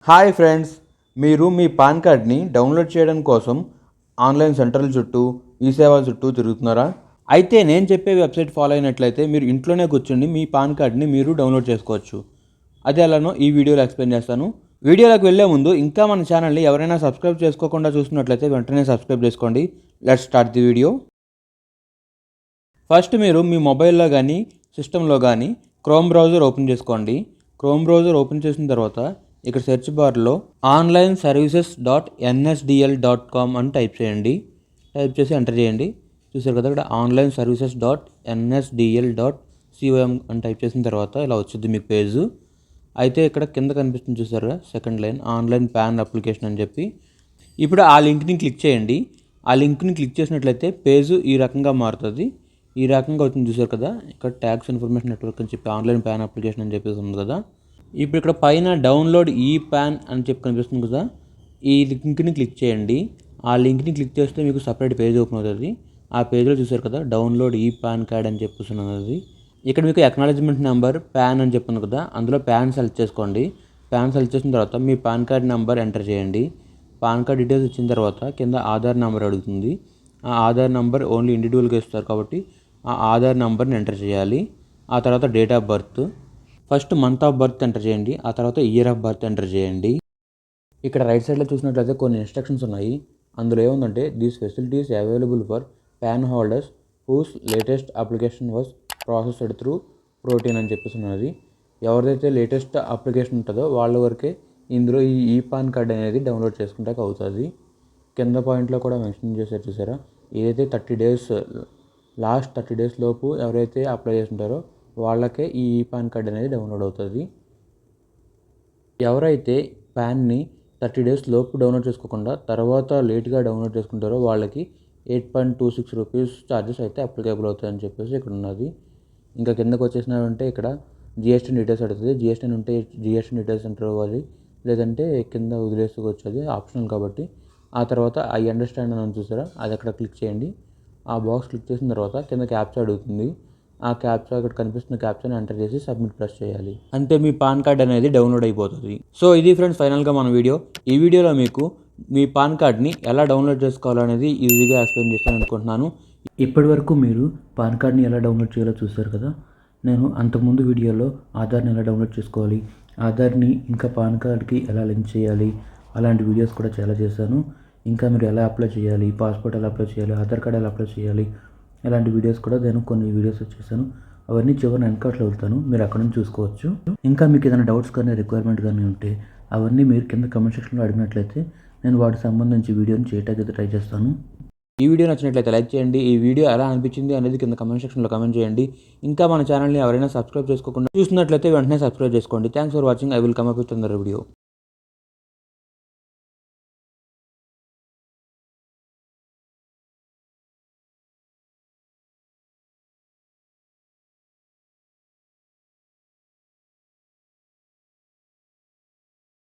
Hi friends, మీరు మీ pan కార్డ్ని download చేయడం కోసం ఆన్లైన్ సెంటర్ల చుట్టూ ఈ సేవల చుట్టూ తిరుగుతున్నారా? అయితే నేను చెప్పే వెబ్సైట్ ఫాలో అయినట్లయితే మీరు ఇంట్లోనే కూర్చొని మీ పాన్ కార్డ్ని మీరు డౌన్లోడ్ చేసుకోవచ్చు. అది ఎలానో ఈ వీడియోలో ఎక్స్ప్లెయిన్ చేస్తాను. వీడియోలోకి వెళ్ళే ముందు ఇంకా మన ఛానల్ని ఎవరైనా సబ్స్క్రైబ్ చేసుకోకుండా చూస్తున్నట్లయితే వెంటనే సబ్స్క్రైబ్ చేసుకోండి. Let's start the video. First మీరు మీ మొబైల్లో కానీ సిస్టంలో కానీ క్రోమ్ బ్రౌజర్ ఓపెన్ చేసుకోండి. క్రోమ్ బ్రౌజర్ ఓపెన్ చేసిన తర్వాత ఇక్కడ సెర్చ్ బార్లో onlineservices.nsdl.com అని టైప్ చేయండి. టైప్ చేసి ఎంటర్ చేయండి. చూసారు కదా, ఇక్కడ onlineservices.nsdl.com అని టైప్ చేసిన తర్వాత ఇలా వచ్చింది మీకు పేజు. అయితే ఇక్కడ కింద కనిపిస్తుంది చూసారా, second line online pan application అని చెప్పి. ఇప్పుడు ఆ లింక్ని క్లిక్ చేయండి. ఆ లింక్ని క్లిక్ చేసినట్లయితే పేజు ఈ రకంగా మారుతుంది. ఈ రకంగా వచ్చింది చూసారు కదా, ఇక్కడ ట్యాక్స్ ఇన్ఫర్మేషన్ నెట్వర్క్ అని చెప్పి ఆన్లైన్ పాన్ అప్లికేషన్ అని చెప్పేసి ఉంది కదా. ఇప్పుడు ఇక్కడ పైన డౌన్లోడ్ ఈ పాన్ అని చెప్పి కనిపిస్తుంది కదా, ఈ లింక్ని క్లిక్ చేయండి. ఆ లింక్ని క్లిక్ చేస్తే మీకు సపరేట్ పేజ్ ఓపెన్ అవుతుంది. ఆ పేజ్లో చూసారు కదా, డౌన్లోడ్ ఈ పాన్ కార్డ్ అని చెప్పేసి ఉన్నది. ఇక్కడ మీకు అక్నాలెడ్జ్మెంట్ నెంబర్ పాన్ అని చెప్పింది కదా, అందులో పాన్ సెలెక్ట్ చేసుకోండి. పాన్ సెలెక్ట్ చేసిన తర్వాత మీ పాన్ కార్డ్ నెంబర్ ఎంటర్ చేయండి. పాన్ కార్డ్ డీటెయిల్స్ ఇచ్చిన తర్వాత కింద ఆధార్ నెంబర్ అడుగుతుంది. ఆ ఆధార్ నెంబర్ ఓన్లీ ఇండివిజువల్గా ఇస్తారు కాబట్టి ఆ ఆధార్ నెంబర్ని ఎంటర్ చేయాలి. ఆ తర్వాత date of birth, first month of birth enter చేయండి. ఆ తర్వాత ఇయర్ ఆఫ్ బర్త్ ఎంటర్ చేయండి. ఇక్కడ రైట్ సైడ్లో చూసినట్లయితే కొన్ని ఇన్స్ట్రక్షన్స్ ఉన్నాయి. అందులో ఏముందంటే these facilities available for PAN holders whose latest application was processed through Protean అని చెప్పేసి ఉన్నది. ఎవరిదైతే లేటెస్ట్ అప్లికేషన్ ఉంటుందో వాళ్ళ వరకే ఇందులో ఈ పాన్ కార్డ్ అనేది డౌన్లోడ్ చేసుకుంటాక అవుతుంది. కింద పాయింట్లో కూడా మెన్షన్ చేశారు చూసారా, ఏదైతే 30 days లాస్ట్ 30 days లోపు ఎవరైతే అప్లై చేస్తుంటారో వాళ్ళకే ఈ పాన్ కార్డ్ అనేది డౌన్లోడ్ అవుతుంది. ఎవరైతే పాన్ని 30 days లోపు డౌన్లోడ్ చేసుకోకుండా తర్వాత లేట్గా డౌన్లోడ్ చేసుకుంటారో వాళ్ళకి 8.26 రూపీస్ ఛార్జెస్ అయితే అప్లికేబుల్ అవుతాయని చెప్పేసి ఇక్కడ ఉన్నది. ఇంకా కిందకు వచ్చేసినామంటే ఇక్కడ జిఎస్టీ డీటెయిల్స్ అడుగుతుంది. జిఎస్టీ ఉంటే జిఎస్టీ డీటెయిల్స్ ఎంటర్ అవ్వాలి, లేదంటే కింద వదిలేసుకోవచ్చు, అది ఆప్షనల్ కాబట్టి. ఆ తర్వాత ఐ అండర్స్టాండ్ అని చూసారా, అది అక్కడ క్లిక్ చేయండి. ఆ బాక్స్ క్లిక్ చేసిన తర్వాత కింద క్యాప్చా అడుగుతుంది. ఆ క్యాప్చా ఇక్కడ కనిపిస్తున్న క్యాప్చాని ఎంటర్ చేసి సబ్మిట్ ప్రెస్ చేయాలి. అంతే మీ పాన్ కార్డ్ అనేది డౌన్లోడ్ అయిపోతుంది. సో ఇది ఫ్రెండ్స్ ఫైనల్గా మన వీడియో. ఈ వీడియోలో మీకు మీ పాన్ కార్డ్ని ఎలా డౌన్లోడ్ చేసుకోవాలనేది ఈజీగా ఎక్స్ప్లెయిన్ చేస్తాను అనుకుంటున్నాను. ఇప్పటి వరకు మీరు పాన్ కార్డ్ని ఎలా డౌన్లోడ్ చేయాలో చూస్తారు కదా. నేను అంతకుముందు వీడియోలో ఆధార్ని ఎలా డౌన్లోడ్ చేసుకోవాలి, ఆధార్ని ఇంకా పాన్ కార్డ్కి ఎలా లింక్ చేయాలి, అలాంటి వీడియోస్ కూడా చాలా చేశాను. ఇంకా మీరు ఎలా అప్లై చేయాలి, పాస్పోర్ట్ ఎలా అప్లై చేయాలి, ఆధార్ కార్డ్ ఎలా అప్లై చేయాలి, ఇలాంటి వీడియోస్ కూడా నేను కొన్ని వీడియోస్ వచ్చేసాను. అవన్నీ చివరిని ఎన్కార్ట్లో వెళ్తాను, మీరు అక్కడ నుంచి చూసుకోవచ్చు. ఇంకా మీకు ఏదైనా డౌట్స్ కానీ రిక్వైర్మెంట్ కానీ ఉంటే అవన్నీ మీరు కింద కమెంట్ సెక్షన్లో అడిగినట్లయితే నేను వాటికి సంబంధించి వీడియోని చేయడానికి అయితే ట్రై చేస్తాను. ఈ వీడియో నచ్చినట్లయితే లైక్ చేయండి. ఈ వీడియో ఎలా అనిపించింది అనేది కింద కమెంట్ సెక్షన్లో కమెంట్ చేయండి. ఇంకా మన ఛానల్ని ఎవరైనా సబ్స్క్రైబ్ చేసుకోకుండా చూస్తున్నట్లయితే వెంటనే సబ్స్క్రైబ్ చేసుకోండి. Thanks for watching. I will come up with another video.